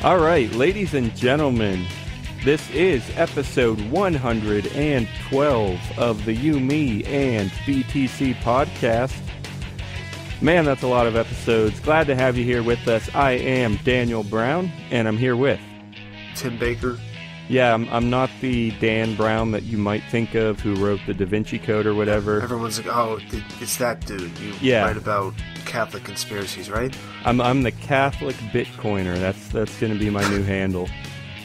All right, ladies and gentlemen, this is episode 112 of the You, Me, and BTC podcast. Man, that's a lot of episodes. Glad to have you here with us. I am Daniel Brown, and I'm here with... Tim Baker. Yeah, I'm not the Dan Brown that you might think of who wrote the Da Vinci Code or whatever. Everyone's like, oh, it's that dude. You write about Catholic conspiracies, right? I'm the Catholic Bitcoiner. That's going to be my new handle.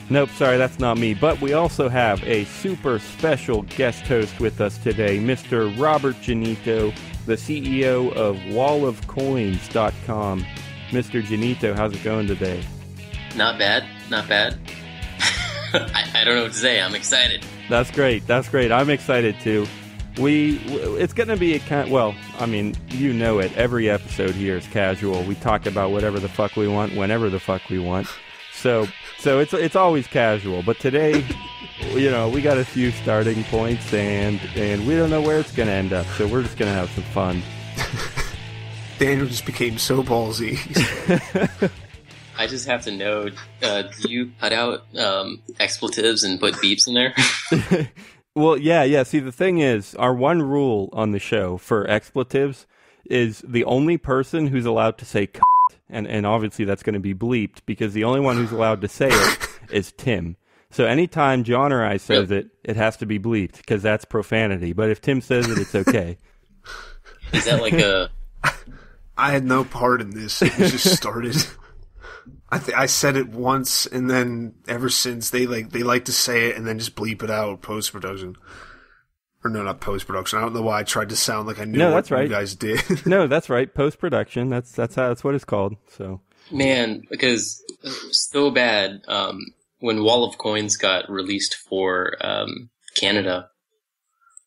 Nope, sorry, that's not me. But we also have a super special guest host with us today, Mr. Robert Genito, the CEO of wallofcoins.com. Mr. Genito, how's it going today? Not bad. I don't know what to say. I'm excited. That's great. I'm excited too. It's going to be a kind. Well, I mean, you know it. Every episode here is casual. We talk about whatever the fuck we want, whenever the fuck we want. So it's always casual. But today, we got a few starting points, and we don't know where it's going to end up. So we're just going to have some fun. Daniel just became so ballsy. I just have to know, do you cut out expletives and put beeps in there? Well, yeah. See, the thing is, our one rule on the show for expletives is the only person who's allowed to say "c***," and obviously that's going to be bleeped, because the only one who's allowed to say it is Tim. So anytime John or I says it has to be bleeped, because that's profanity. But if Tim says it, it's okay. Is that like a... I had no part in this. It just started... I said it once, and then ever since they like to say it and then just bleep it out post production. Or no, not post production. I don't know why I tried to sound like I knew what you guys did. No, that's right. Post production. That's what it's called. So man, because so bad. When Wall of Coins got released for Canada,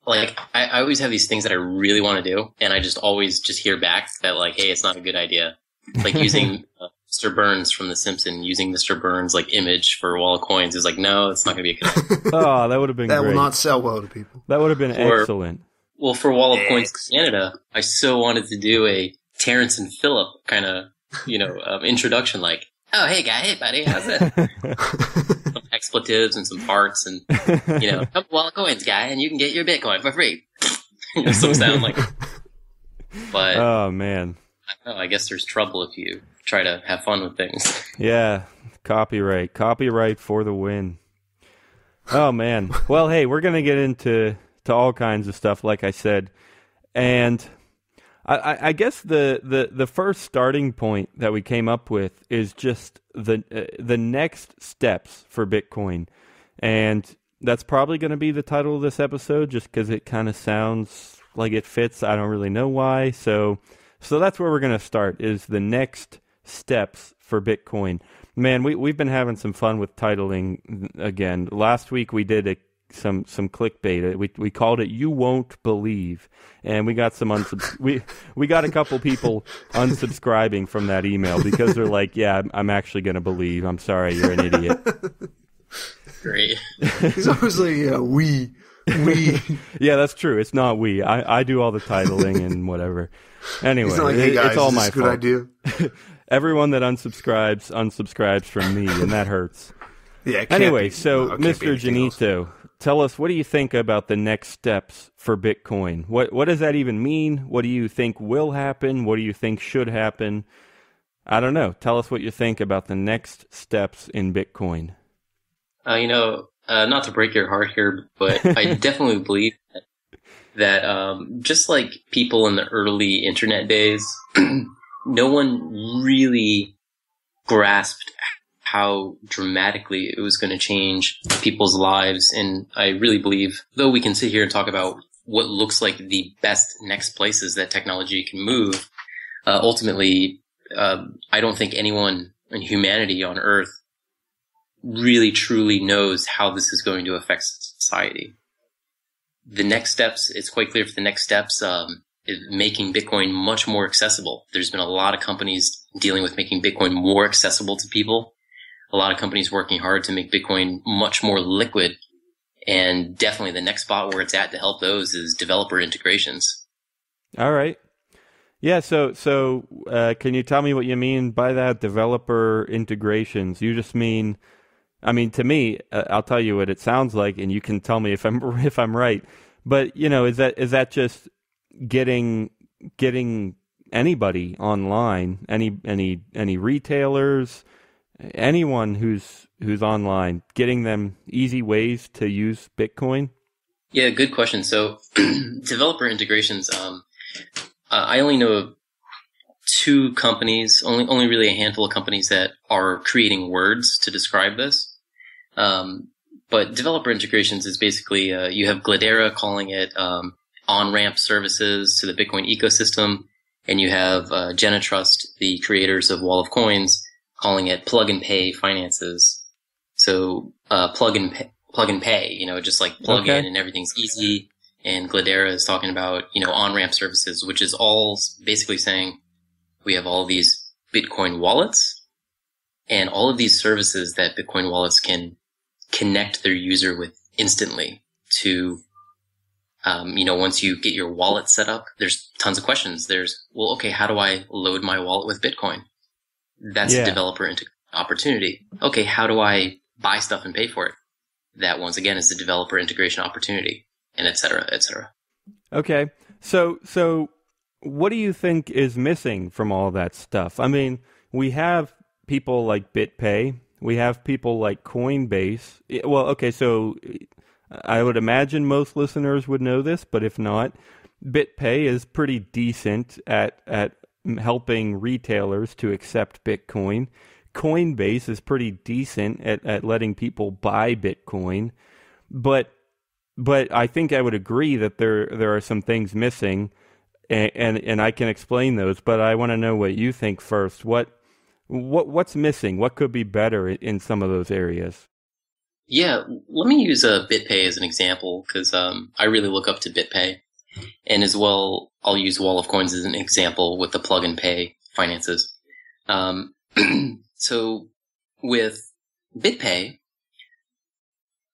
like I always have these things that I really want to do, and I just always just hear back that like, hey, it's not a good idea. Like using Mr. Burns from The Simpsons, using Mr. Burns like image for Wall of Coins is like, no, it's not going to be a good idea. Oh, that would have been that great. will not sell well to people. That would have been excellent. Well, for Wall of Coins Canada, I so wanted to do a Terrence and Phillip kind of, introduction, like, oh, hey guy, hey buddy, how's it? Some expletives and some farts and, come to Wall of Coins guy and you can get your Bitcoin for free. Some sound like. But oh man. I don't know, I guess there's trouble if you try to have fun with things. Yeah, copyright for the win. Oh man. Well, hey, we're gonna get into all kinds of stuff, like I said, and I guess the first starting point that we came up with is just the next steps for Bitcoin, and that's probably going to be the title of this episode, just because it kind of sounds like it fits. I don't really know why, so that's where we're going to start, is the next steps for Bitcoin. Man, we've been having some fun with titling again. Last week we did some clickbait. We called it "You Won't Believe," and we got some we got a couple people unsubscribing from that email because they're like, "Yeah, I'm actually going to believe. I'm sorry, you're an idiot." Great. He's always like, we. Yeah, that's true. It's not we. I do all the titling and whatever. Anyway, like, hey guys, it's all my good fault. Idea. Everyone that unsubscribes from me, and that hurts. Yeah. Anyway, so Mr. Genito, tell us, what do you think about the next steps for Bitcoin? What does that even mean? What do you think will happen? What do you think should happen? I don't know. Tell us what you think about the next steps in Bitcoin. Not to break your heart here, but I definitely believe that just like people in the early internet days, no one really grasped how dramatically it was going to change people's lives. And I really believe, though we can sit here and talk about what looks like the best next places that technology can move, ultimately, I don't think anyone in humanity on Earth really truly knows how this is going to affect society. The next steps, it's quite clear for the next steps, is making Bitcoin much more accessible. There's been a lot of companies dealing with making Bitcoin more accessible to people. A lot of companies working hard to make Bitcoin much more liquid. And definitely the next spot where it's at to help those is developer integrations. All right. Yeah, so can you tell me what you mean by that, developer integrations? You just mean, I mean, to me, I'll tell you what it sounds like, and you can tell me if I'm if I'm right. But is that just getting anybody online, any retailers, anyone who's online, getting them easy ways to use Bitcoin? Yeah, good question. So developer integrations, I only know of two companies, only really a handful of companies that are creating words to describe this. But developer integrations is basically, you have Gladera calling it on-ramp services to the Bitcoin ecosystem, and you have Genitrust, the creators of Wall of Coins, calling it plug-and-pay finances. So plug and pay, just like plug in and everything's easy. And Gladera is talking about, on-ramp services, which is all basically saying we have all these Bitcoin wallets and all of these services that Bitcoin wallets can connect their user with instantly to, once you get your wallet set up, there's tons of questions. Well, okay, how do I load my wallet with Bitcoin? That's a developer opportunity. Okay, how do I buy stuff and pay for it? That once again is a developer integration opportunity, and et cetera, et cetera. Okay. So what do you think is missing from all that stuff? I mean, we have people like BitPay. We have people like Coinbase. Well, okay, so I would imagine most listeners would know this, but if not, BitPay is pretty decent at helping retailers to accept Bitcoin. Coinbase is pretty decent at letting people buy Bitcoin, but I think I would agree that there are some things missing, and I can explain those. But I want to know what you think first. What's missing? What could be better in some of those areas? Yeah, let me use BitPay as an example because I really look up to BitPay, and as well I'll use Wall of Coins as an example with the plug and pay finances. So with BitPay,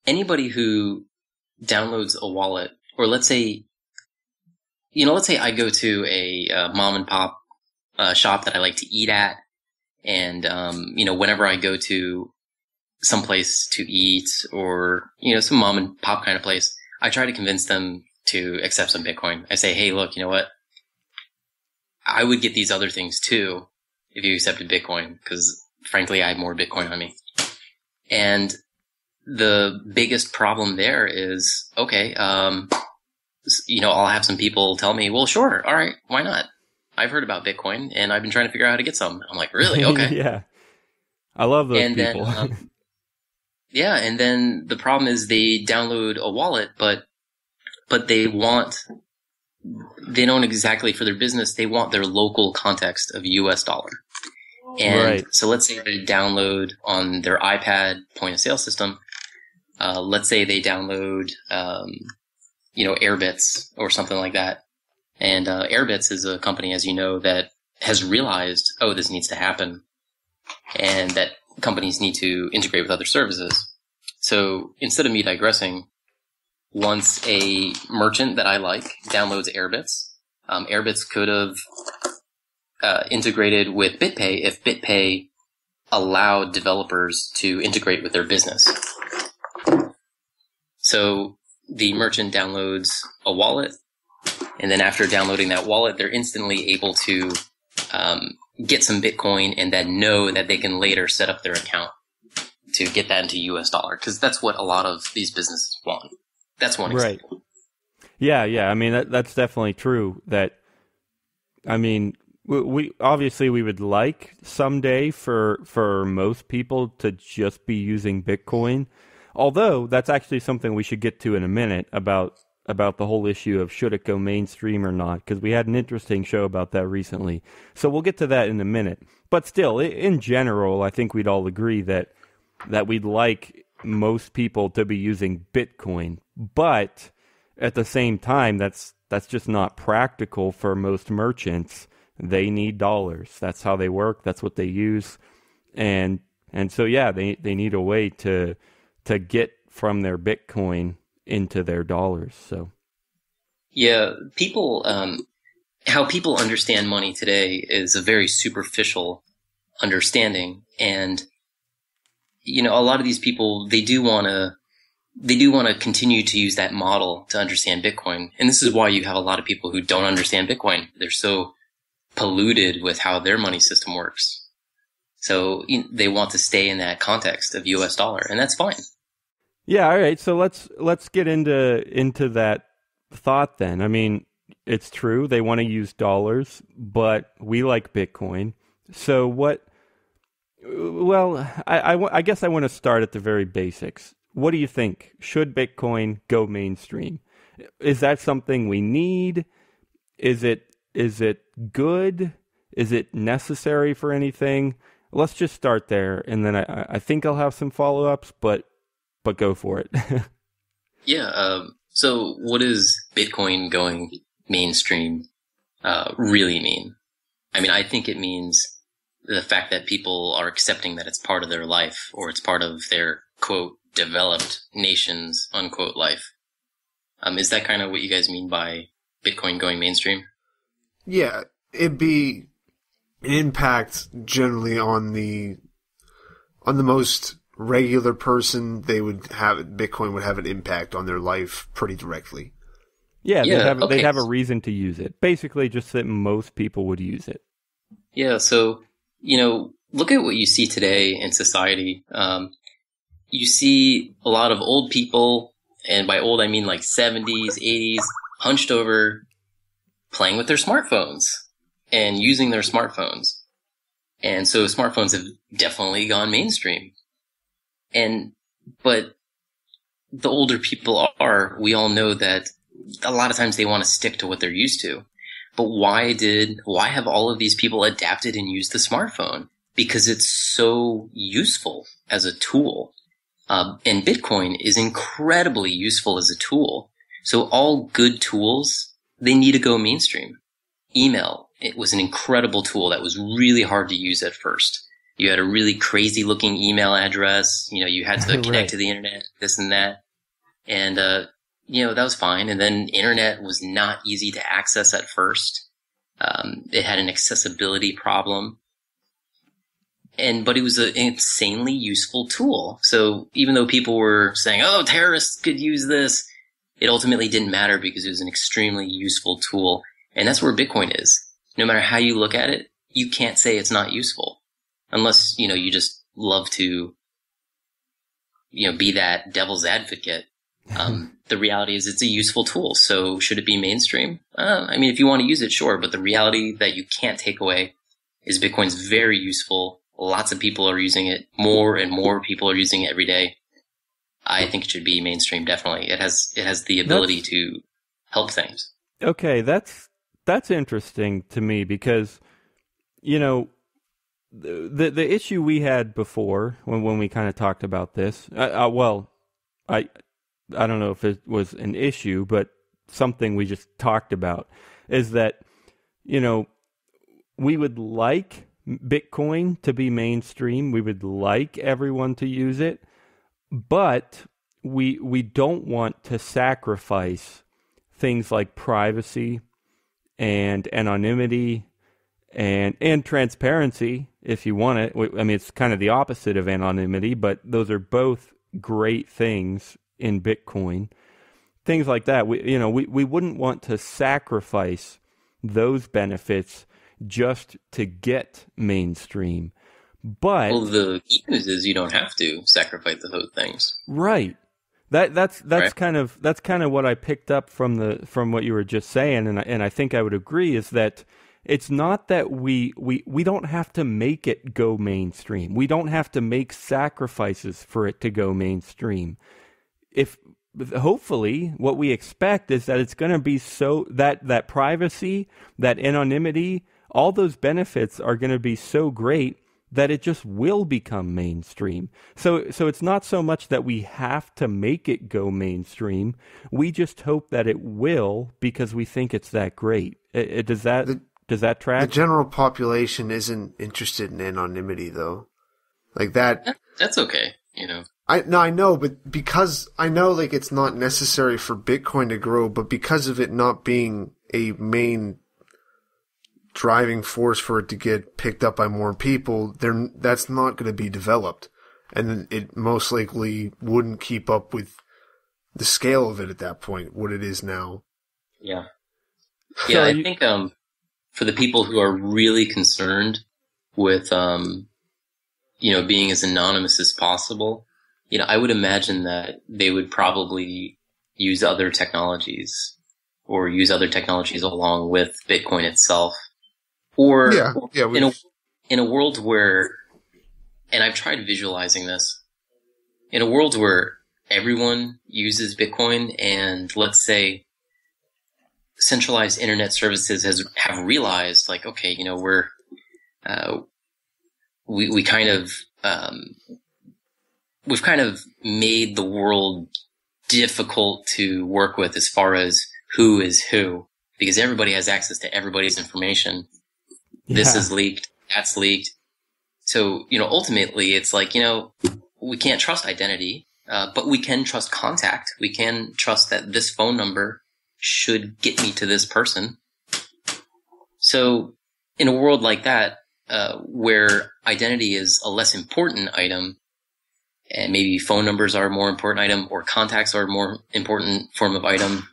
anybody who downloads a wallet, or let's say I go to a mom and pop shop that I like to eat at, and whenever I go to some place to eat or some mom and pop kind of place, I try to convince them to accept some Bitcoin. I say, hey, look, you know what? I would get these other things too if you accepted Bitcoin, because frankly, I have more Bitcoin on me. And the biggest problem there is, okay, I'll have some people tell me, well, sure, all right, why not? I've heard about Bitcoin and I've been trying to figure out how to get some. I'm like, really? Okay. Yeah. I love those people. Then, and then the problem is they download a wallet, but they don't exactly for their business, they want their local context of US dollar. And so let's say they download on their iPad point of sale system. Let's say they download, Airbits or something like that. And Airbits is a company, as you know, that has realized, oh, this needs to happen, and that companies need to integrate with other services. So instead of me digressing, once a merchant that I like downloads Airbits, Airbits could have integrated with BitPay if BitPay allowed developers to integrate with their business. So the merchant downloads a wallet, and then after downloading that wallet, they're instantly able to get some Bitcoin and then know that they can later set up their account to get that into US dollar, because that's what a lot of these businesses want. That's one example. Yeah. I mean, that's definitely true. We obviously we would like someday for most people to just be using Bitcoin. Although that's actually something we should get to in a minute about the whole issue of should it go mainstream or not, because we had an interesting show about that recently. So we'll get to that in a minute. But still, in general, I think we'd all agree that we'd like most people to be using Bitcoin. But at the same time, that's just not practical for most merchants. They need dollars. That's how they work. That's what they use. And so, yeah, they need a way to get from their Bitcoin into their dollars. So, yeah, people, how people understand money today is a very superficial understanding. And, you know, a lot of these people, they do want to continue to use that model to understand Bitcoin. And this is why you have a lot of people who don't understand Bitcoin. They're so polluted with how their money system works. So they want to stay in that context of US dollar, and that's fine. Yeah, all right. So let's get into that thought then. I mean, it's true they want to use dollars, but we like Bitcoin. So what? Well, I guess I want to start at the very basics. What do you think? Should Bitcoin go mainstream? Is that something we need? Is it good? Is it necessary for anything? Let's just start there, and then I think I'll have some follow-ups, but go for it. Yeah. So what does Bitcoin going mainstream really mean? I mean, I think it means the fact that people are accepting that it's part of their life, or it's part of their, quote, developed nation's, unquote, life. Is that kind of what you guys mean by Bitcoin going mainstream? Yeah, it'd be an impact generally on the most regular person. Bitcoin would have an impact on their life pretty directly. Yeah, they'd have a reason to use it. Basically, just that most people would use it. Yeah, so, you know, look at what you see today in society. You see a lot of old people, and by old I mean like 70s, 80s, hunched over, playing with their smartphones and using their smartphones. And so smartphones have definitely gone mainstream. But the older people we all know that a lot of times they want to stick to what they're used to. But why have all of these people adapted and used the smartphone? Because it's so useful as a tool. And Bitcoin is incredibly useful as a tool. So all good tools, they need to go mainstream. Email, it was an incredible tool that was really hard to use at first. You had a really crazy looking email address. You know, you had to connect Right. to the internet, this and that. And, you know, that was fine. And then internet was not easy to access at first. It had an accessibility problem. But it was an insanely useful tool. So even though people were saying, oh, terrorists could use this, it ultimately didn't matter because it was an extremely useful tool. And that's where Bitcoin is. No matter how you look at it, you can't say it's not useful. Unless, you know, you just love to, you know, be that devil's advocate. The reality is it's a useful tool. So should it be mainstream? I mean, if you want to use it, sure. But the reality that you can't take away is Bitcoin's very useful. Lots of people are using it. More and more people are using it every day. I think it should be mainstream, definitely. It has the ability to help things. Okay, that's interesting to me because, you know, the issue we had before when we kind of talked about this, I don't know if it was an issue, but something we just talked about is that, you know, we would like Bitcoin to be mainstream. We would like everyone to use it, but we don't want to sacrifice things like privacy and anonymity and transparency if you want it. I mean, it's kind of the opposite of anonymity, but those are both great things in Bitcoin. Things like that. We wouldn't want to sacrifice those benefits just to get mainstream. But the good news is you don't have to sacrifice those things. Right. That's right. kind of what I picked up from what you were just saying, and I think I would agree is that it's not that we don't have to make it go mainstream. We don't have to make sacrifices for it to go mainstream. Hopefully what we expect is that it's going to be so that privacy, that anonymity, all those benefits are going to be so great that it just will become mainstream. So it's not so much that we have to make it go mainstream. We just hope that it will because we think it's that great. Does that track? The general population isn't interested in anonymity, though. Like that. That's okay, you know. I know, but because I know, like, it's not necessary for Bitcoin to grow, but because of it not being a main driving force for it to get picked up by more people, that's not going to be developed. And it most likely wouldn't keep up with the scale of it at that point, what it is now. Yeah. Yeah, I think for the people who are really concerned with, being as anonymous as possible, I would imagine that they would probably use other technologies or use other technologies along with Bitcoin itself. Or in a world where, and I've tried visualizing this, in a world where everyone uses Bitcoin and let's say centralized internet services have realized like, okay, we've kind of made the world difficult to work with as far as who is who, because everybody has access to everybody's information. Yeah. This is leaked, that's leaked. So, ultimately it's like, we can't trust identity, but we can trust contact. We can trust that this phone number should get me to this person. So in a world like that, where identity is a less important item, and maybe phone numbers are a more important item, or contacts are a more important form of item,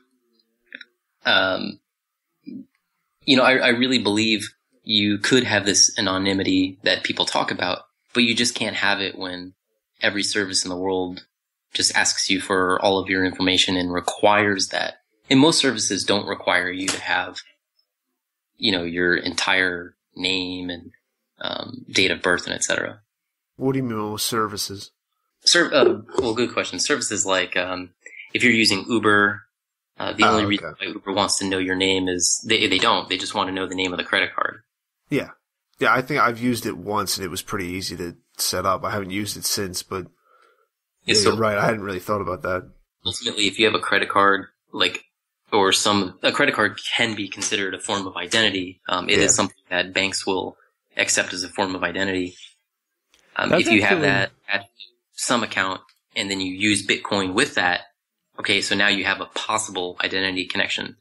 I really believe you could have this anonymity that people talk about, but you just can't have it when every service in the world just asks you for all of your information and requires that. And most services don't require you to have, your entire name and date of birth and etc. What do you mean with services? Good question. Services like if you're using Uber, the only reason why Uber wants to know your name is they don't. They just want to know the name of the credit card. Yeah. Yeah, I think I've used it once and it was pretty easy to set up. I haven't used it since, but you're right. I hadn't really thought about that. Ultimately, if you have a credit card, a credit card can be considered a form of identity. It is something that banks will accept as a form of identity. If you have that at some account and then you use Bitcoin with that, okay, so now you have a possible identity connection.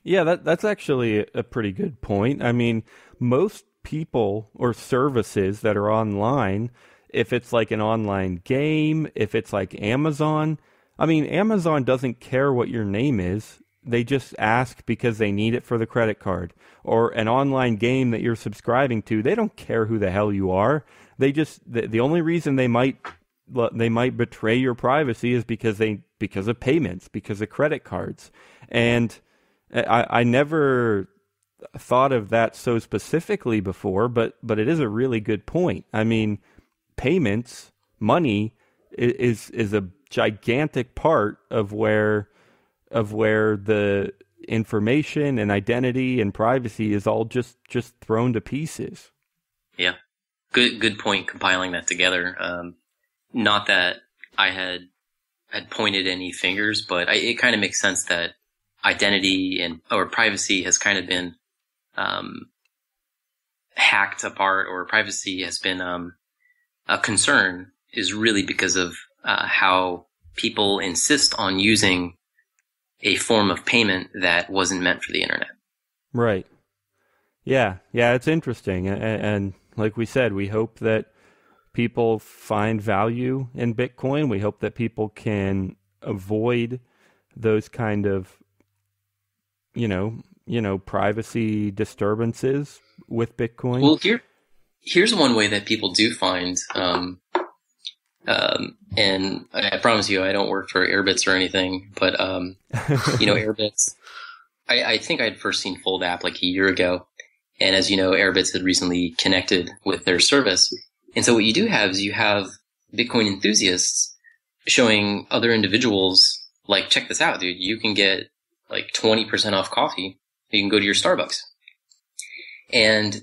Yeah, that's actually a pretty good point. I mean, most people or services that are online, if it's like an online game, if it's like Amazon, I mean, Amazon doesn't care what your name is. They just ask because they need it for the credit card. Or an online game that you're subscribing to, they don't care who the hell you are. They just, the only reason they might betray your privacy is because of payments, because of credit cards. And I never thought of that so specifically before, but it is a really good point. I mean, payments, money is a gigantic part of where the information and identity and privacy is all just thrown to pieces. Yeah. Good point compiling that together. Not that I had pointed any fingers, but it kind of makes sense that identity or privacy has kind of been hacked apart, or privacy has been a concern, is really because of how people insist on using a form of payment that wasn't meant for the internet. Right. Yeah, it's interesting. And like we said, we hope that people find value in Bitcoin. We hope that people can avoid those kind of, privacy disturbances with Bitcoin. Well, here's one way that people do find, and I promise you, I don't work for Airbits or anything, but, Airbits, I think I'd first seen Fold like a year ago. And as you know, Airbits had recently connected with their service. And so what you do have is you have Bitcoin enthusiasts showing other individuals, like, check this out, dude, you can get like 20% off coffee. You can go to your Starbucks. And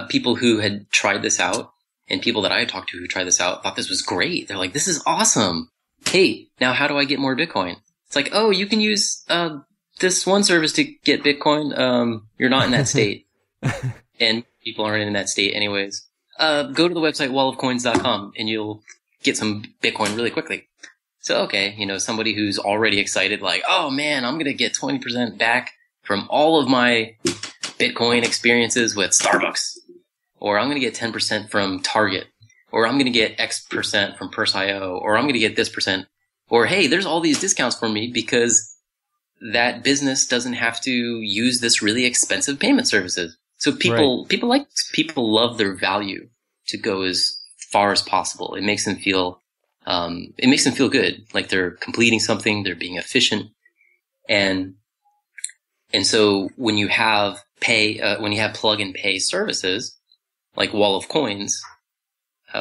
people who had tried this out, and people that I had talked to who tried this out, thought this was great. They're like, this is awesome. Hey, now how do I get more Bitcoin? It's like, oh, you can use this one service to get Bitcoin. You're not in that state. And people aren't in that state anyways. Go to the website wallofcoins.com and you'll get some Bitcoin really quickly. So, okay, somebody who's already excited, like, oh man, I'm going to get 20% back from all of my Bitcoin experiences with Starbucks, or I'm going to get 10% from Target, or I'm going to get X% from Purse.io, or I'm going to get this percent, or hey, there's all these discounts for me because that business doesn't have to use this really expensive payment services. So people love their value to go as far as possible. It makes them feel good, like they're completing something, they're being efficient, and so when you have plug and pay services like Wall of Coins,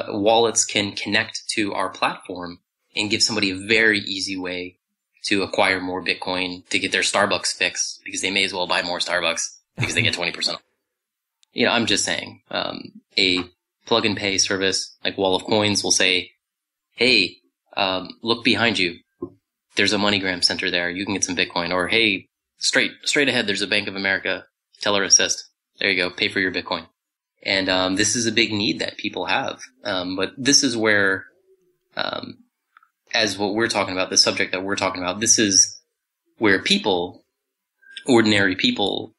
wallets can connect to our platform and give somebody a very easy way to acquire more Bitcoin to get their Starbucks fix, because they may as well buy more Starbucks because they get 20% off. I'm just saying, a plug and pay service like Wall of Coins will say, hey, look behind you. There's a MoneyGram center there. You can get some Bitcoin. Or hey, straight ahead, there's a Bank of America teller assist. There you go. Pay for your Bitcoin. And this is a big need that people have. But this is where, as what we're talking about, the subject that we're talking about, this is where ordinary people,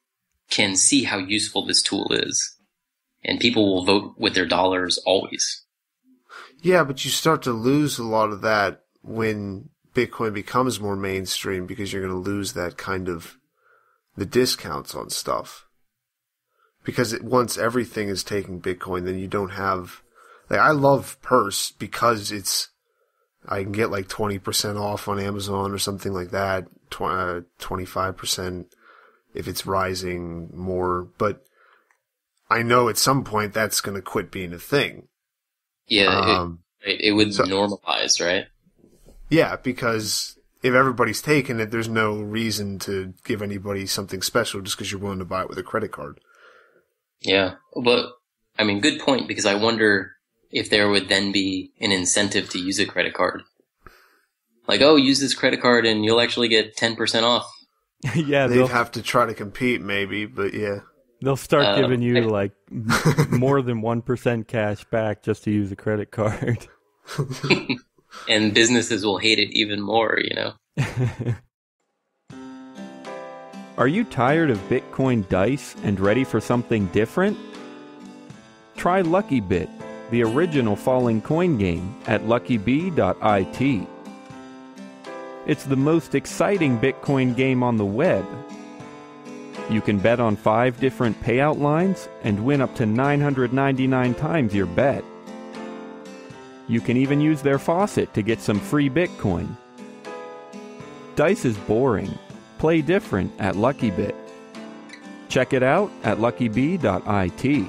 can see how useful this tool is. And people will vote with their dollars always. Yeah, but you start to lose a lot of that when Bitcoin becomes more mainstream, because you're going to lose that kind of the discounts on stuff. Because once everything is taking Bitcoin, then you don't have, like, I love Purse because I can get like 20% off on Amazon or something like that, 25% if it's rising more. But I know at some point that's going to quit being a thing. Yeah, it would normalize, right? Yeah, because if everybody's taking it, there's no reason to give anybody something special just because you're willing to buy it with a credit card. Yeah, but I mean, good point, because I wonder if there would then be an incentive to use a credit card. Like, oh, use this credit card and you'll actually get 10% off. Yeah, they'd have to try to compete maybe, but yeah. They'll start giving you like more than 1% cash back just to use a credit card. And businesses will hate it even more, Are you tired of Bitcoin dice and ready for something different? Try LuckyBit, the original falling coin game, at luckybee.it. It's the most exciting Bitcoin game on the web. You can bet on 5 different payout lines and win up to 999 times your bet. You can even use their faucet to get some free Bitcoin. Dice is boring. Play different at LuckyBit. Check it out at luckybee.it.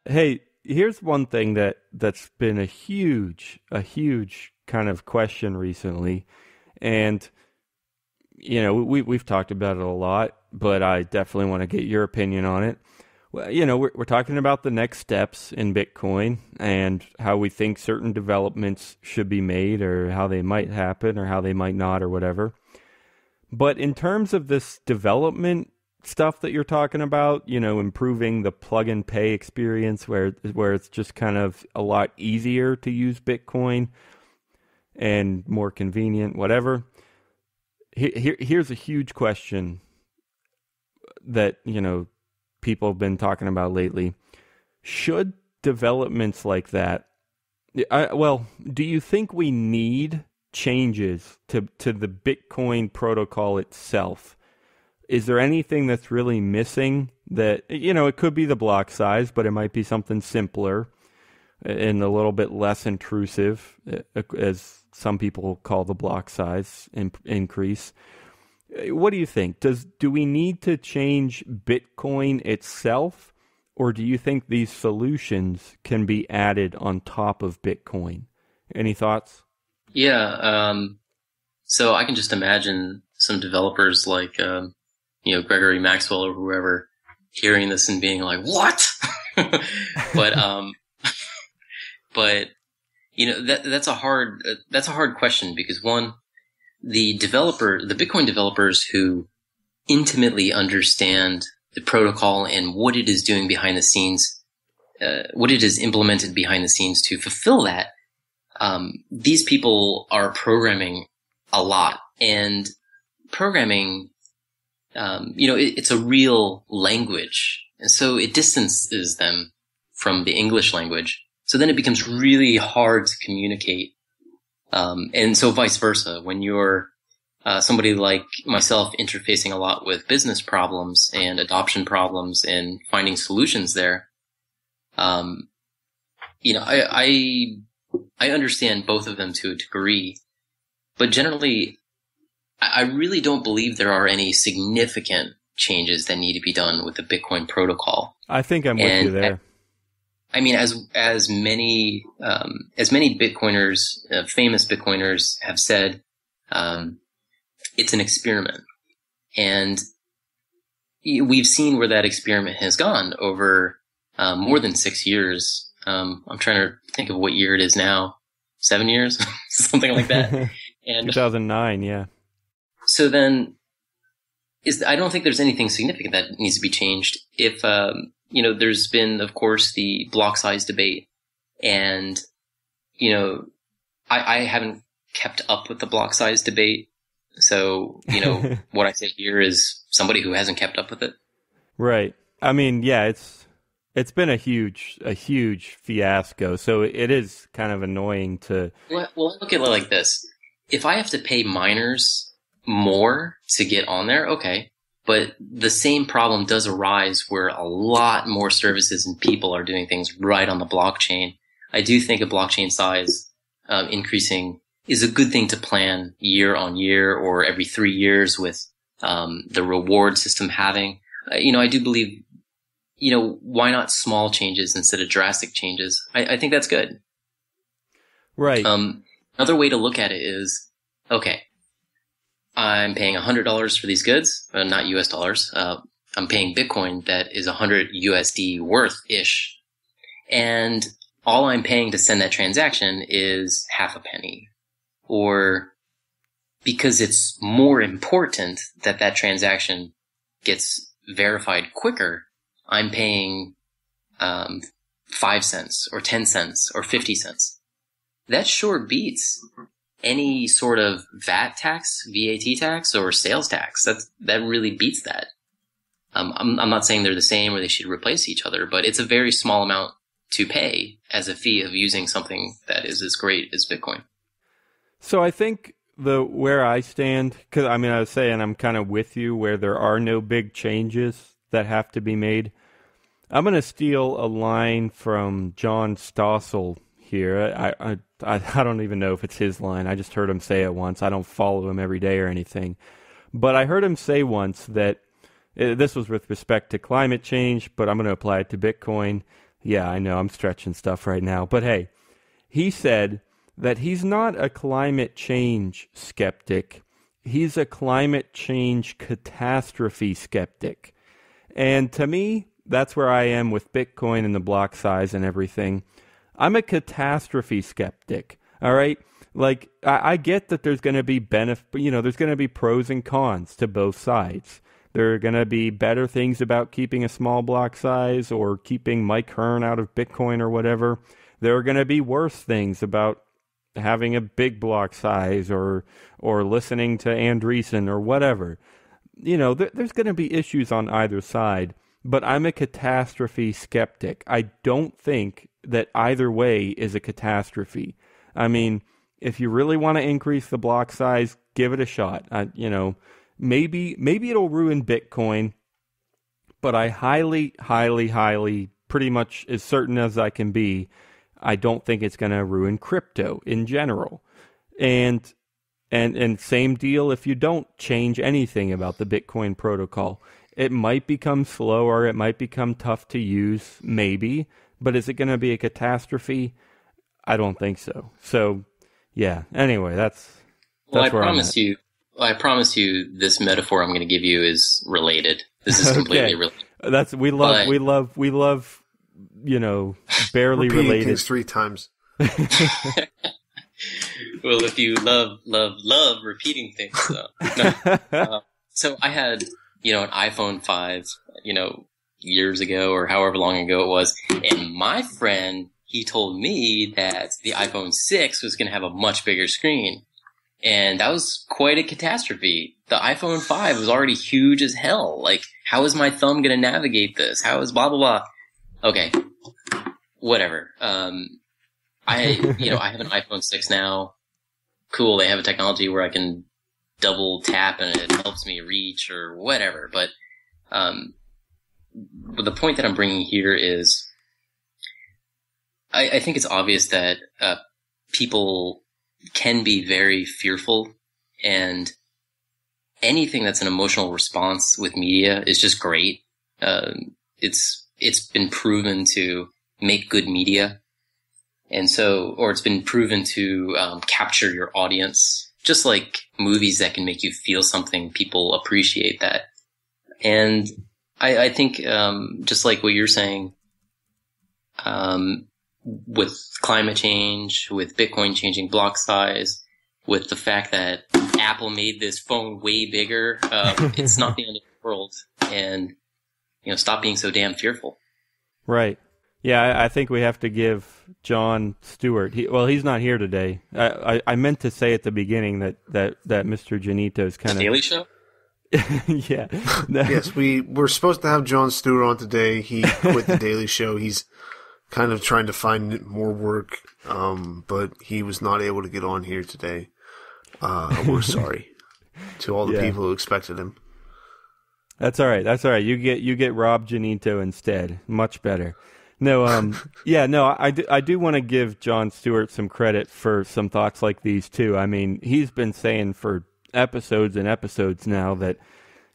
Hey, here's one thing that's been a huge kind of question recently, and we've talked about it a lot, but I definitely want to get your opinion on it. Well, we're talking about the next steps in Bitcoin and how we think certain developments should be made, or how they might happen, or how they might not, or whatever. But in terms of this development stuff that you're talking about, improving the plug and pay experience where it's just kind of a lot easier to use Bitcoin and more convenient, whatever. Here's a huge question that, people have been talking about lately. Should developments like that, do you think we need changes to the Bitcoin protocol itself? Is there anything that's really missing that, it could be the block size, but it might be something simpler and a little bit less intrusive, as some people call the block size increase. What do you think? Do we need to change Bitcoin itself, or do you think these solutions can be added on top of Bitcoin? Any thoughts? Yeah, so I can just imagine some developers like, Gregory Maxwell or whoever hearing this and being like, what? But that's a hard question, because one, the Bitcoin developers who intimately understand the protocol and what it is doing behind the scenes, what it is implemented behind the scenes to fulfill that, these people are programming a lot, and programming, it's a real language. And so it distances them from the English language. So then it becomes really hard to communicate. And so vice versa, when you're somebody like myself interfacing a lot with business problems and adoption problems and finding solutions there, I understand both of them to a degree, but generally, I really don't believe there are any significant changes that need to be done with the Bitcoin protocol. I think I'm with you there. I mean, as many Bitcoiners, famous Bitcoiners have said, it's an experiment, and we've seen where that experiment has gone over more than 6 years. I'm trying to think of what year it is now. 7 years, something like that. And 2009, yeah. So then, I don't think there's anything significant that needs to be changed. If there's been, of course, the block size debate, and I haven't kept up with the block size debate. So what I say here is somebody who hasn't kept up with it. Right. I mean, yeah, it's been a huge fiasco. So it is kind of annoying to. Well, look at it like this: if I have to pay miners more to get on there, okay. But the same problem does arise where a lot more services and people are doing things right on the blockchain. I do think a blockchain size increasing is a good thing to plan year on year or every 3 years with the reward system having. I do believe, why not small changes instead of drastic changes? I think that's good. Right. Another way to look at it is, okay, I'm paying $100 for these goods, not US dollars. I'm paying Bitcoin that is 100 USD worth-ish. And all I'm paying to send that transaction is half a penny. Or because it's more important that that transaction gets verified quicker, I'm paying 5 cents or 10 cents or 50 cents. That sure beats any sort of VAT tax or sales tax. That really beats that. I'm not saying they're the same or they should replace each other, but it's a very small amount to pay as a fee of using something that is as great as Bitcoin. So I think where I stand, because I was saying I'm kind of with you where there are no big changes that have to be made. I'm going to steal a line from John Stossel here. I don't even know if it's his line. I just heard him say it once. I don't follow him every day or anything. But I heard him say once that this was with respect to climate change, but I'm going to apply it to Bitcoin. Yeah, I know I'm stretching stuff right now. But hey, he said that he's not a climate change skeptic. He's a climate change catastrophe skeptic. And to me, that's where I am with Bitcoin and the block size and everything. I'm a catastrophe skeptic, all right? Like, I get that there's going to be there's going to be pros and cons to both sides. There are going to be better things about keeping a small block size or keeping Mike Hearn out of Bitcoin or whatever. There are going to be worse things about having a big block size or listening to Andreessen or whatever. There's going to be issues on either side, but I'm a catastrophe skeptic. I don't think that either way is a catastrophe. I mean, if you really want to increase the block size, give it a shot. Maybe it'll ruin Bitcoin, but I highly, highly, highly, pretty much as certain as I can be, I don't think it's going to ruin crypto in general. And same deal if you don't change anything about the Bitcoin protocol. It might become slower, it might become tough to use, maybe, but is it going to be a catastrophe? I don't think so. So, yeah, anyway, that's where I'm at. I promise you this metaphor I'm going to give you is related. This is completely related. We love, barely related. Things 3 times. Well, if you love repeating things, though. So I had, an iPhone 5, years ago or however long ago it was. And my friend, he told me that the iPhone 6 was going to have a much bigger screen. And that was quite a catastrophe. The iPhone 5 was already huge as hell. Like, how is my thumb going to navigate this? How is blah, blah, blah. Okay. Whatever. I have an iPhone 6 now. Cool. They have a technology where I can double tap and it helps me reach or whatever. But the point that I'm bringing here is I think it's obvious that people can be very fearful, and anything that's an emotional response with media is just great. It's been proven to make good media, and so, or it's been proven to capture your audience. Just like movies that can make you feel something, people appreciate that. And I think just like what you're saying, with climate change, with Bitcoin changing block size, with the fact that Apple made this phone way bigger, it's not the end of the world. And, stop being so damn fearful. Right. Yeah, I think we have to give John Stuart. He's not here today. I meant to say at the beginning that Mr. Genito is kind of... Daily Show? Yeah. Yes, we're supposed to have John Stewart on today. He quit the Daily Show. He's kind of trying to find more work, but he was not able to get on here today. We're sorry to all the people who expected him. That's all right. You get Rob Genito instead. Much better. No, I do want to give John Stewart some credit for some thoughts like these too. I mean, he's been saying for episodes and episodes now that,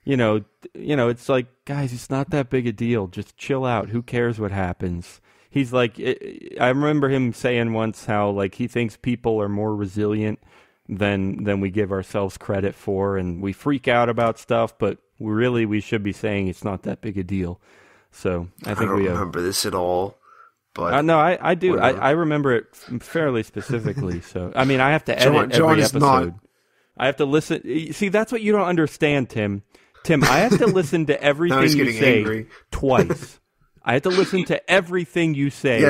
it's like, guys, it's not that big a deal. Just chill out. Who cares what happens? He's like, I remember him saying once how like he thinks people are more resilient than we give ourselves credit for, and we freak out about stuff, but we should be saying it's not that big a deal. So I think don't remember this at all, but no, I do. I remember it fairly specifically. So I mean, I have to edit every episode. I have to listen. See, that's what you don't understand, Tim. I have to listen to everything you say twice. I have to listen to everything you say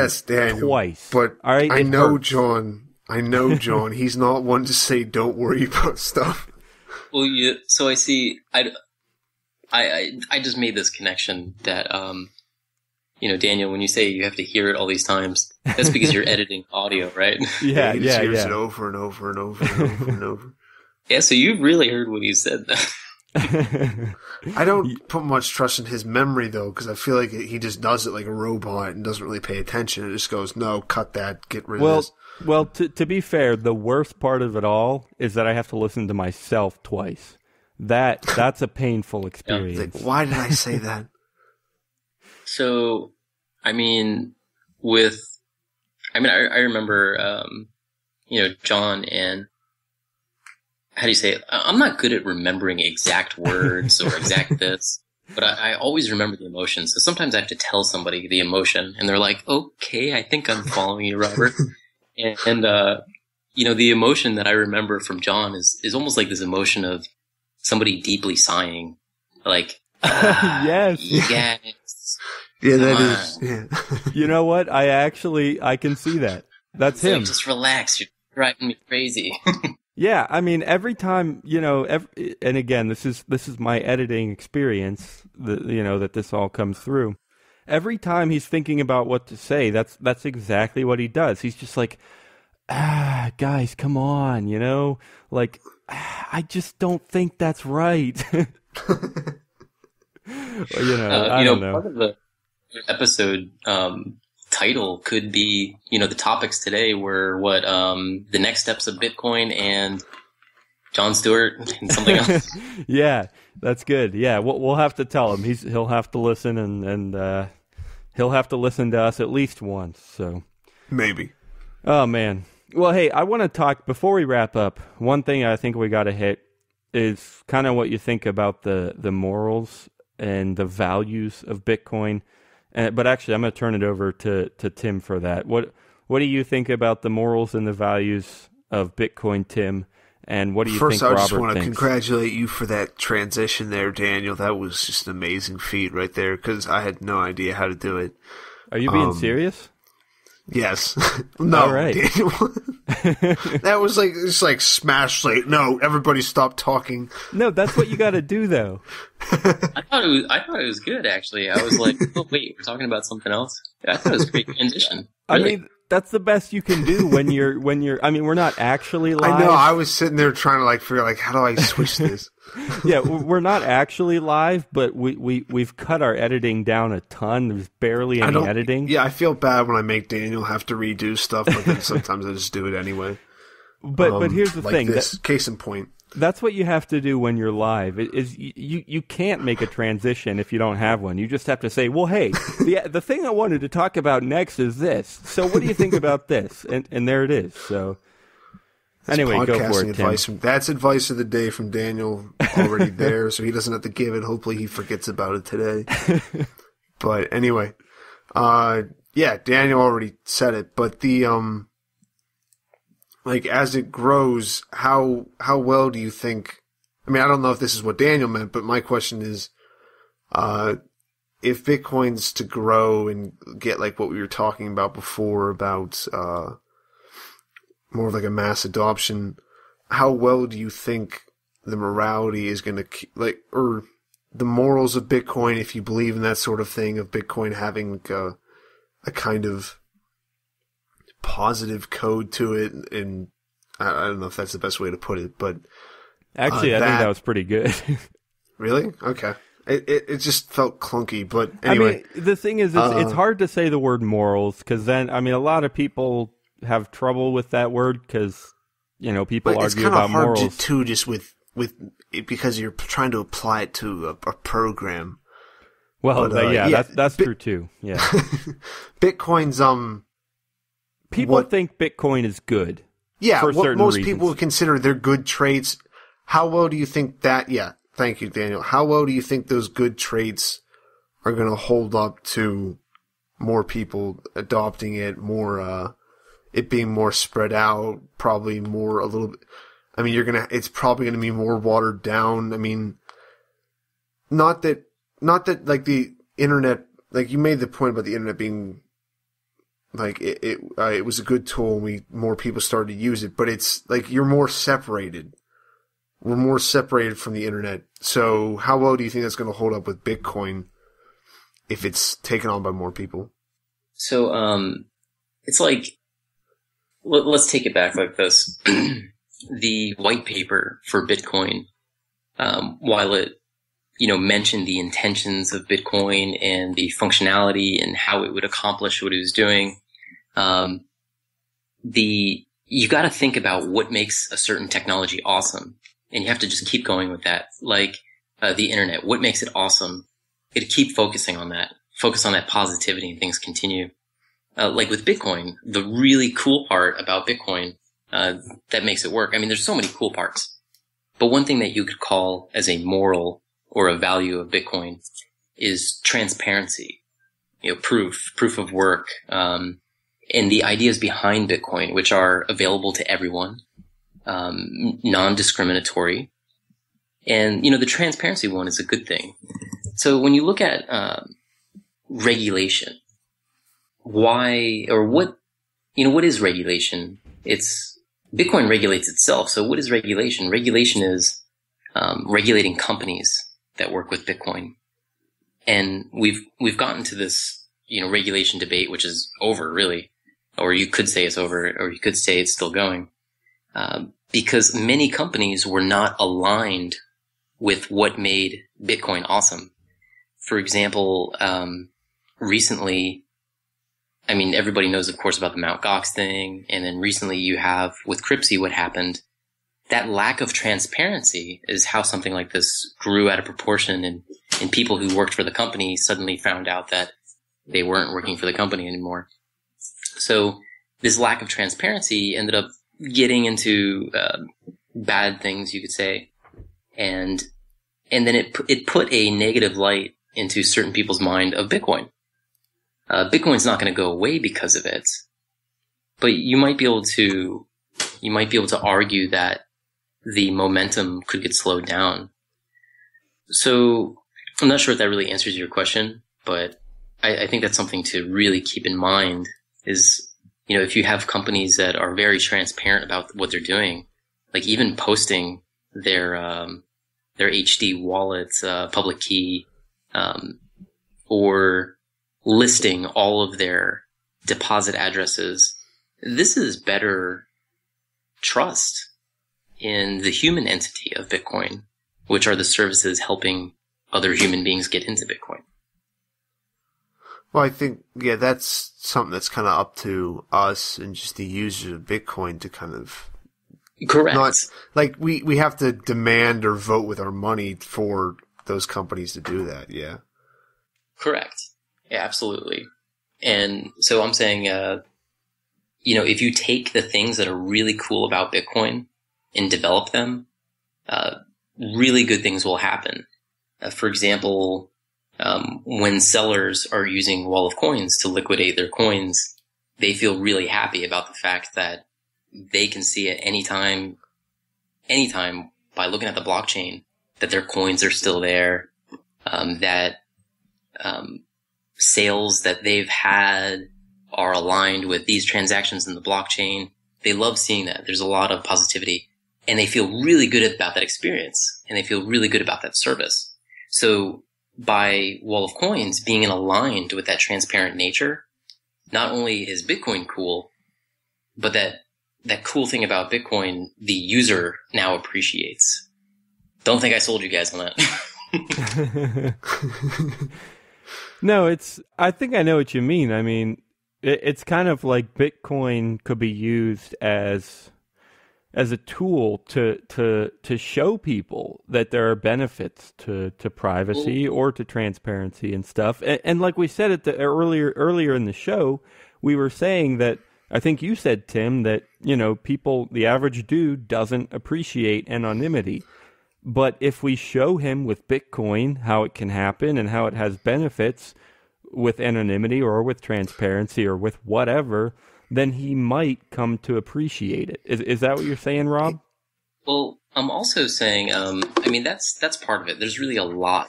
twice. But all right, I know John. He's not one to say, don't worry about stuff. Well, so I see, I just made this connection that, Daniel, when you say you have to hear it all these times, that's because you're editing audio, right? Yeah. He just hears it over and over and over and over and over. Yeah, so you really heard what he said then. I don't put much trust in his memory, though, because I feel like he just does it like a robot and doesn't really pay attention. It just goes, no, cut that, get rid of this. Well, to be fair, the worst part of it all is that I have to listen to myself twice. That's a painful experience. Like, why did I say that? So, I remember, John and, how do you say it? I'm not good at remembering exact words or exact this, but I always remember the emotion. So sometimes I have to tell somebody the emotion, and they're like, okay, I think I'm following you, Robert. And the emotion that I remember from John is almost like this emotion of somebody deeply sighing. Like, yes. Yeah, that is. Yeah. You know what? I can see that. That's him. Like, just relax. You're driving me crazy. Yeah, I mean, every time, and again, this is my editing experience, that this all comes through. Every time he's thinking about what to say, that's exactly what he does. He's just like, guys, come on, like, I just don't think that's right. I don't know. Part of the episode title could be, the topics today were the next steps of Bitcoin and John Stewart and something else. Yeah, that's good. Yeah, we'll have to tell him. He'll have to listen and he'll have to listen to us at least once. So maybe. Oh man. Well, hey, I want to talk before we wrap up. One thing I think we got to hit is kind of what you think about the morals and the values of Bitcoin. But actually, I'm going to turn it over to Tim for that. What do you think about the morals and the values of Bitcoin, Tim? And what do you think Robert thinks? First, I just want to congratulate you for that transition there, Daniel. That was just an amazing feat right there, because I had no idea how to do it. Are you being serious? Yes. No, All right. Daniel. That was like, it's like smash, like, no, everybody stop talking. No, that's what you got to do, though. I thought it was good, actually. I was like, oh, wait, we're talking about something else? I thought it was a great transition. Really. I mean, that's the best you can do when you're, I mean, we're not actually live. I know, I was sitting there trying to like figure like, how do I switch this? Yeah, we're not actually live, but we've cut our editing down a ton. There's barely any editing. Yeah, I feel bad when I make Daniel have to redo stuff, but then sometimes I just do it anyway. But here's the like thing. This, case in point. That's what you have to do when you're live. You can't make a transition if you don't have one. You just have to say, well, hey, the thing I wanted to talk about next is this. So what do you think about this? And there it is. So anyway, go for it, advice Tim. That's advice of the day from Daniel, already there, so he doesn't have to give it. Hopefully he forgets about it today. But anyway, yeah, Daniel already said it, but the like, as it grows, how well do you think, I mean, I don't know if this is what Daniel meant, but my question is, if Bitcoin's to grow and get like what we were talking about before about, more of like a mass adoption, how well do you think the morality is going to, like, or the morals of Bitcoin, if you believe in that sort of thing, of Bitcoin having like a kind of positive code to it, and I don't know if that's the best way to put it, but actually, I think that was pretty good. Really? Okay. It just felt clunky, but anyway. I mean, the thing is, it's hard to say the word morals, because then, I mean, a lot of people have trouble with that word, because, you know, people argue about morals. It's kind of hard too, just with it, because you're trying to apply it to a program. Well, but, yeah, that's true too. Yeah. Bitcoin's people think Bitcoin is good. Yeah, for what certain most reasons. people would consider their good traits. How well do you think that? Yeah, thank you, Daniel. How well do you think those good traits are going to hold up to more people adopting it, more it being more spread out, probably more a little bit. I mean, it's probably going to be more watered down. I mean, not that like the internet, like you made the point about the internet being like it was a good tool and more people started to use it, but it's like you're more separated. We're more separated from the internet. So how well do you think that's going to hold up with Bitcoin if it's taken on by more people? So, it's like, let's take it back like this. The white paper for Bitcoin, while it, mentioned the intentions of Bitcoin and the functionality and how it would accomplish what it was doing, you got to think about what makes a certain technology awesome, and you have to just keep going with that. Like the internet, what makes it awesome? You got to keep focusing on that. Focus on that positivity, and things continue. Like with Bitcoin, the really cool part about Bitcoin that makes it work. I mean, there's so many cool parts, but one thing that you could call as a moral or a value of Bitcoin is transparency. Proof of work, and the ideas behind Bitcoin, which are available to everyone, non-discriminatory, and the transparency one is a good thing. So when you look at regulation, why or what is regulation? Bitcoin regulates itself. So what is regulation? Regulation is regulating companies that work with Bitcoin. And we've gotten to this, regulation debate, which is over really, or you could say it's over, or you could say it's still going, because many companies were not aligned with what made Bitcoin awesome. For example, recently, I mean, everybody knows, of course, about the Mt. Gox thing, and then recently you have with Cryptsy what happened. That lack of transparency is how something like this grew out of proportion, and people who worked for the company suddenly found out that they weren't working for the company anymore. So this lack of transparency ended up getting into bad things, you could say, and then it put a negative light into certain people's mind of Bitcoin. Bitcoin's not going to go away because of it, but you might be able to argue that the momentum could get slowed down. So I'm not sure if that really answers your question, but I think that's something to really keep in mind, is if you have companies that are very transparent about what they're doing, like even posting their HD wallets, public key, or listing all of their deposit addresses, this is better trust in the human entity of Bitcoin, which are the services helping other human beings get into Bitcoin. Well, I think, yeah, that's something that's kind of up to us and just the users of Bitcoin to kind of... Correct. Not, like, we have to demand or vote with our money for those companies to do that, yeah. Correct. Yeah, absolutely. And so I'm saying, if you take the things that are really cool about Bitcoin and develop them, really good things will happen. For example, when sellers are using Wall of Coins to liquidate their coins, they feel really happy about the fact that they can see at anytime by looking at the blockchain that their coins are still there, that sales that they've had are aligned with these transactions in the blockchain. They love seeing that. There's a lot of positivity, and they feel really good about that experience, and they feel really good about that service. So by Wall of Coins being aligned with that transparent nature, not only is Bitcoin cool, but that cool thing about Bitcoin, the user now appreciates. Don't think I sold you guys on that. No, I think I know what you mean. I mean, it's kind of like Bitcoin could be used as a tool to show people that there are benefits to privacy or to transparency and stuff. And like we said at the earlier in the show, we were saying that, I think you said, Tim, that, people, the average dude doesn't appreciate anonymity. But if we show him with Bitcoin how it can happen and how it has benefits with anonymity or with transparency or with whatever, then he might come to appreciate it. Is that what you're saying, Rob? Well, I'm also saying, that's part of it. There's really a lot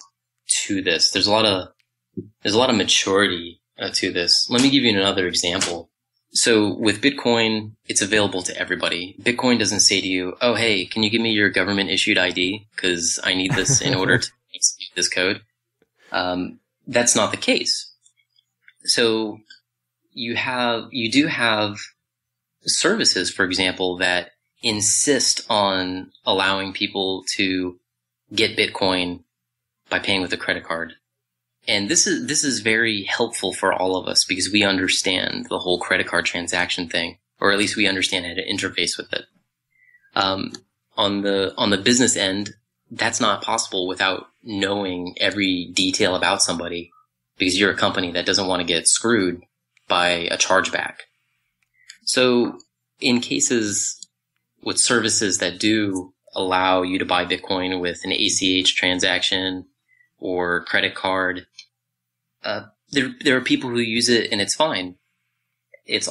to this. There's a lot of maturity to this. Let me give you another example. So with Bitcoin, it's available to everybody. Bitcoin doesn't say to you, oh, hey, can you give me your government issued ID? Because I need this in order to execute this code. That's not the case. So you do have services, for example, that insist on allowing people to get Bitcoin by paying with a credit card. And this is very helpful for all of us because we understand the whole credit card transaction thing, or at least we understand how to interface with it. On the business end, that's not possible without knowing every detail about somebody, because you're a company that doesn't want to get screwed by a chargeback. So in cases with services that do allow you to buy Bitcoin with an ACH transaction or credit card, there are people who use it and it's fine. It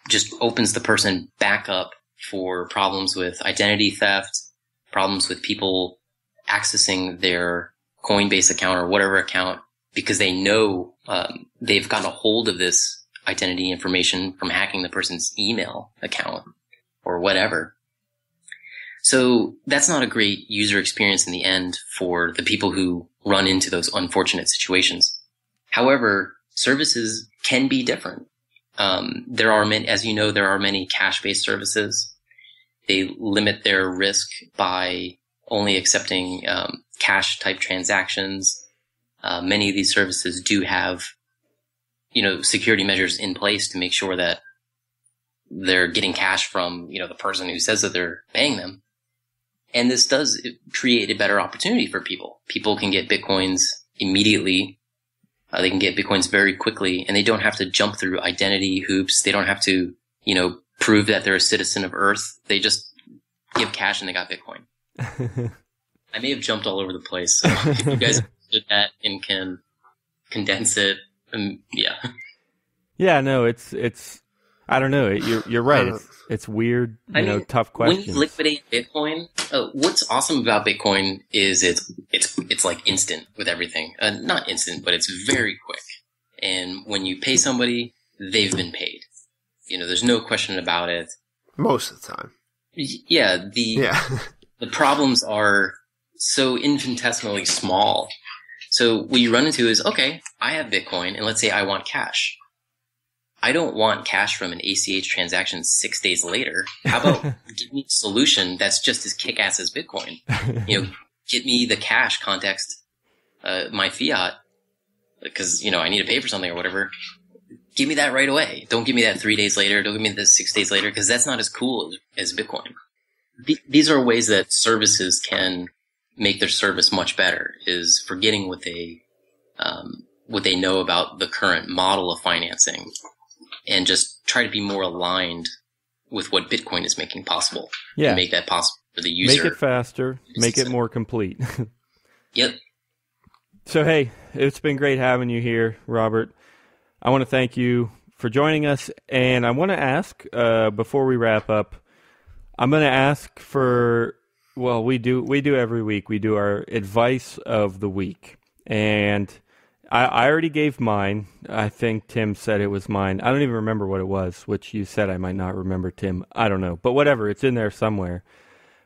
just opens the person back up for problems with identity theft, problems with people accessing their Coinbase account or whatever account because they know they've gotten a hold of this identity information from hacking the person's email account or whatever. So that's not a great user experience in the end for the people who run into those unfortunate situations. However, services can be different. There are many cash-based services. They limit their risk by only accepting cash-type transactions. Many of these services do have, security measures in place to make sure that they're getting cash from, the person who says that they're paying them. And this does create a better opportunity for people. People can get Bitcoins immediately. They can get Bitcoins very quickly, and they don't have to jump through identity hoops. They don't have to, prove that they're a citizen of Earth. They just give cash and they got Bitcoin. I may have jumped all over the place. So if you guys did that and can condense it, yeah. Yeah, no, it's. I don't know. You're right. It's weird. Tough questions. When you liquidate Bitcoin, what's awesome about Bitcoin is it's like instant with everything. Not instant, but it's very quick. And when you pay somebody, they've been paid. there's no question about it. Most of the time. Yeah, the problems are so infinitesimally small. So what you run into is, okay, I have Bitcoin, and let's say I want cash. I don't want cash from an ACH transaction 6 days later. How about give me a solution that's just as kick-ass as Bitcoin? Get me the cash context, my fiat, because, I need to pay for something or whatever. Give me that right away. Don't give me that 3 days later. Don't give me that 6 days later, because that's not as cool as Bitcoin. These are ways that services can make their service much better, is forgetting what they know about the current model of financing and just try to be more aligned with what Bitcoin is making possible. Yeah. And make that possible for the user. Make it faster. Make it more complete. Yep. So, hey, it's been great having you here, Robert. I want to thank you for joining us, and I want to ask, before we wrap up, I'm going to ask for, well, we do every week, we do our advice of the week, and I already gave mine. I think Tim said it was mine. I don't even remember what it was, which you said I might not remember, Tim. I don't know, but whatever, it's in there somewhere.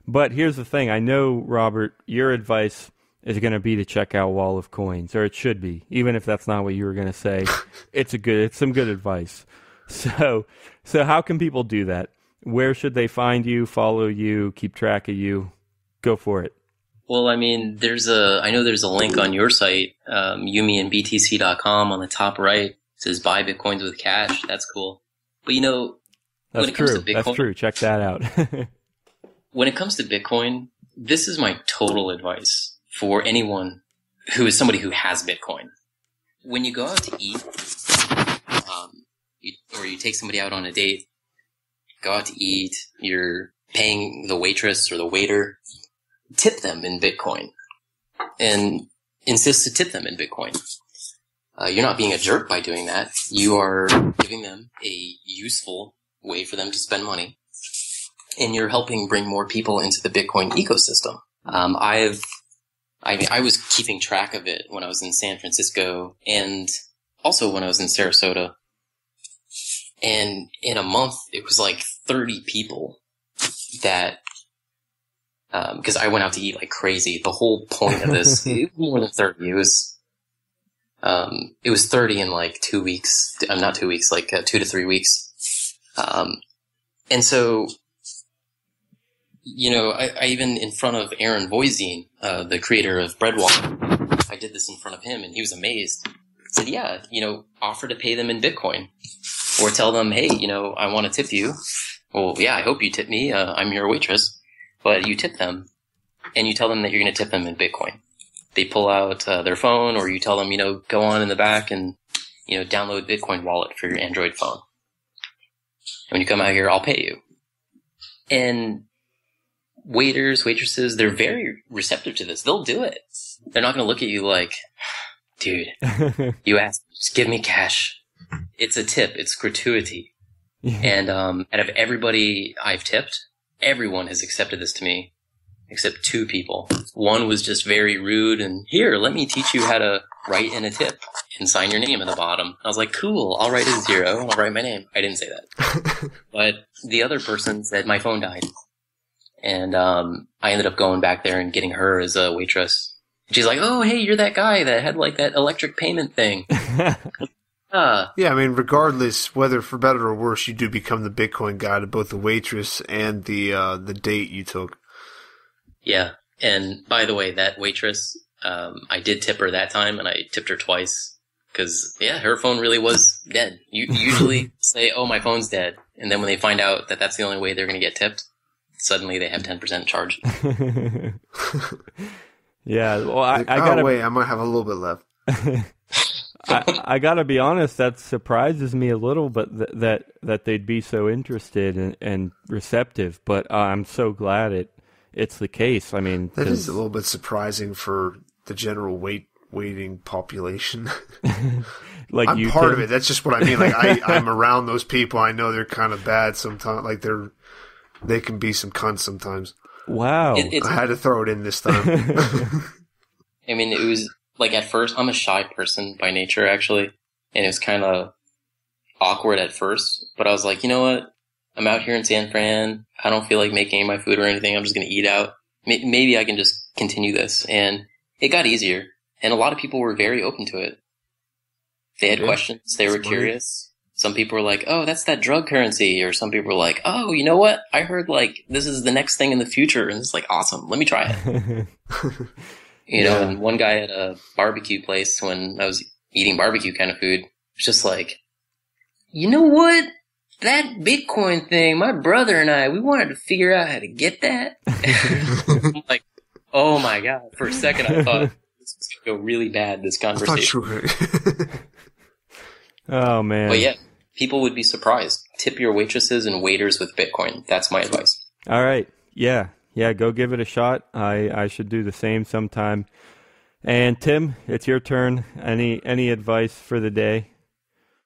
But here's the thing. I know, Robert, your advice is going to be to check out Wall of Coins, or it should be, even if that's not what you were going to say. It's some good advice. So how can people do that? Where should they find you, follow you, keep track of you? Go for it. Well, I mean, I know there's a link on your site, yumiandbtc.com on the top right. It says buy Bitcoins with cash. That's cool. But that's true. That's true. Check that out. When it comes to Bitcoin, this is my total advice for anyone who is somebody who has Bitcoin. When you go out to eat, or you take somebody out on a date, go out to eat, you're paying the waitress or the waiter, tip them in Bitcoin and insist to tip them in Bitcoin. You're not being a jerk by doing that. You are giving them a useful way for them to spend money, and you're helping bring more people into the Bitcoin ecosystem. I was keeping track of it when I was in San Francisco and also when I was in Sarasota. And in a month, it was like 30 people that, because I went out to eat like crazy. The whole point of this, it was more than 30. It was 30 in like 2 weeks. Not 2 weeks, like 2 to 3 weeks. And so, I even in front of Aaron Voisine, the creator of Breadwalk, I did this in front of him and he was amazed. He said, yeah, offer to pay them in Bitcoin. Or tell them, hey, I want to tip you. Well, yeah, I hope you tip me. I'm your waitress. But you tip them, and you tell them that you're going to tip them in Bitcoin. They pull out their phone, or you tell them, go on in the back and, download Bitcoin wallet for your Android phone. When you come out here, I'll pay you. And waiters, waitresses, they're very receptive to this. They'll do it. They're not going to look at you like, dude, you asked, just give me cash. It's a tip. It's gratuity. Yeah. And out of everybody I've tipped, everyone has accepted this to me, except 2 people. One was just very rude and, here, let me teach you how to write in a tip and sign your name at the bottom. I was like, cool, I'll write a 0 and I'll write my name. I didn't say that. But the other person said my phone died. And I ended up going back there and getting her as a waitress. She's like, oh, hey, you're that guy that had like that electric payment thing. Yeah, I mean, regardless, whether for better or worse, you do become the Bitcoin guy to both the waitress and the date you took. Yeah, and by the way, that waitress, I did tip her that time, and I tipped her twice, because, yeah, her phone really was dead. You usually say, oh, my phone's dead, and then when they find out that that's the only way they're going to get tipped, suddenly they have 10% charge. Yeah, well, I gotta... wait, I might have a little bit left. I gotta be honest, that surprises me a little, but that they'd be so interested and receptive. But I'm so glad it's the case. I mean, that is a little bit surprising for the general waiting population. Like I'm part of it. That's just what I mean. Like I'm around those people. I know they're kind of bad sometimes. Like they can be some cunts sometimes. Wow, I had to throw it in this time. I mean, it was. Like, at first, I'm a shy person by nature, actually. And it was kind of awkward at first, but I was like, you know what? I'm out here in San Fran. I don't feel like making any of my food or anything. I'm just going to eat out. Maybe I can just continue this. And it got easier. And a lot of people were very open to it. They had questions. They were curious. Some people were like, oh, that's that drug currency. Or some people were like, oh, you know what? I heard like this is the next thing in the future. And it's like, awesome. Let me try it. You know, and one guy at a barbecue place when I was eating barbecue kind of food was just like, you know what? That Bitcoin thing, my brother and I, we wanted to figure out how to get that. I'm like, oh my God. For a second, I thought this was going to go really bad, this conversation. Oh, man. But yeah, people would be surprised. Tip your waitresses and waiters with Bitcoin. That's my advice. All right. Yeah. Yeah, go give it a shot. I should do the same sometime. And Tim, it's your turn. Any advice for the day?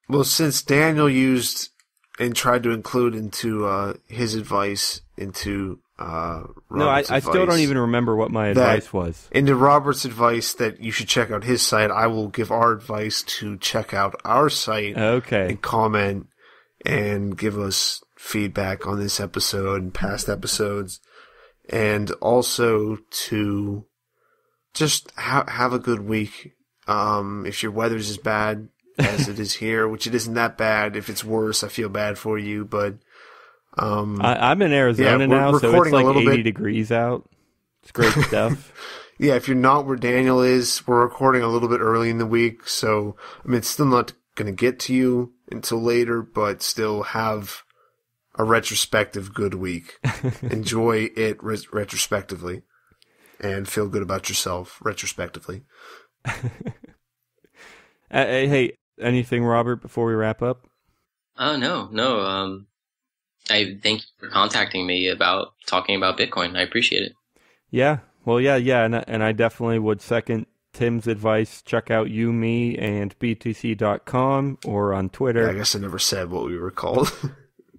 Well, since Daniel used and tried to include into his advice into Robert's I still don't even remember what my advice was. Into Robert's advice that you should check out his site, I will give our advice to check out our site. Okay. And comment and give us feedback on this episode and past episodes. And also to just have a good week. If your weather's as bad as it is here, which it isn't that bad. If it's worse, I feel bad for you. But I'm in Arizona now, so it's like 80 degrees out. It's great stuff. Yeah, if you're not where Daniel is, we're recording a little bit early in the week. So, I mean, it's still not going to get to you until later, but still have a retrospective good week. Enjoy it retrospectively and feel good about yourself retrospectively. Hey, anything, Robert, before we wrap up? Oh, no. I thank you for contacting me about talking about Bitcoin. I appreciate it. Yeah. Well, yeah. And I definitely would second Tim's advice. Check out me and btc.com or on Twitter. Yeah, I guess I never said what we were called.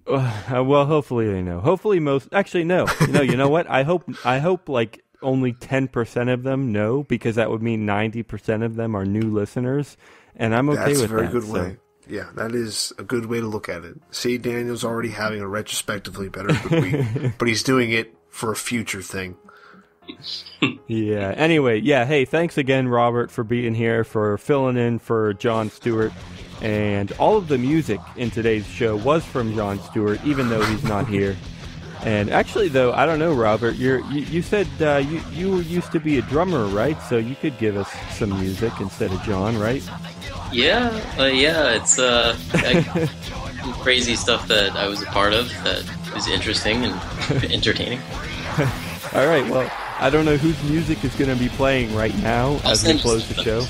Well, hopefully they know. Hopefully actually, no. You know what? I hope like only 10% of them know, because that would mean 90% of them are new listeners. And I'm okay with that. That's a very good way. Yeah, that is a good way to look at it. See, Daniel's already having a retrospectively better good week, but he's doing it for a future thing. Yeah. Anyway, yeah. Hey, thanks again, Robert, for being here, for filling in for John Stuart. And all of the music in today's show was from John Stuart, even though he's not here. And actually, though, I don't know, Robert, you said you used to be a drummer, right? So you could give us some music instead of John, right? Yeah, it's crazy stuff that I was a part of that is interesting and entertaining. All right, well, I don't know whose music is going to be playing right now as we close the show.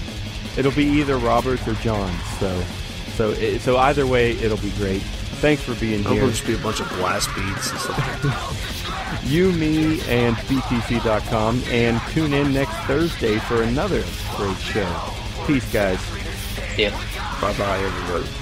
It'll be either Robert's or John's, so either way, it'll be great. Thanks for being here. It'll just be a bunch of blast beats and stuff. me, and btc.com, and tune in next Thursday for another great show. Peace, guys. Yeah. Bye-bye, everybody.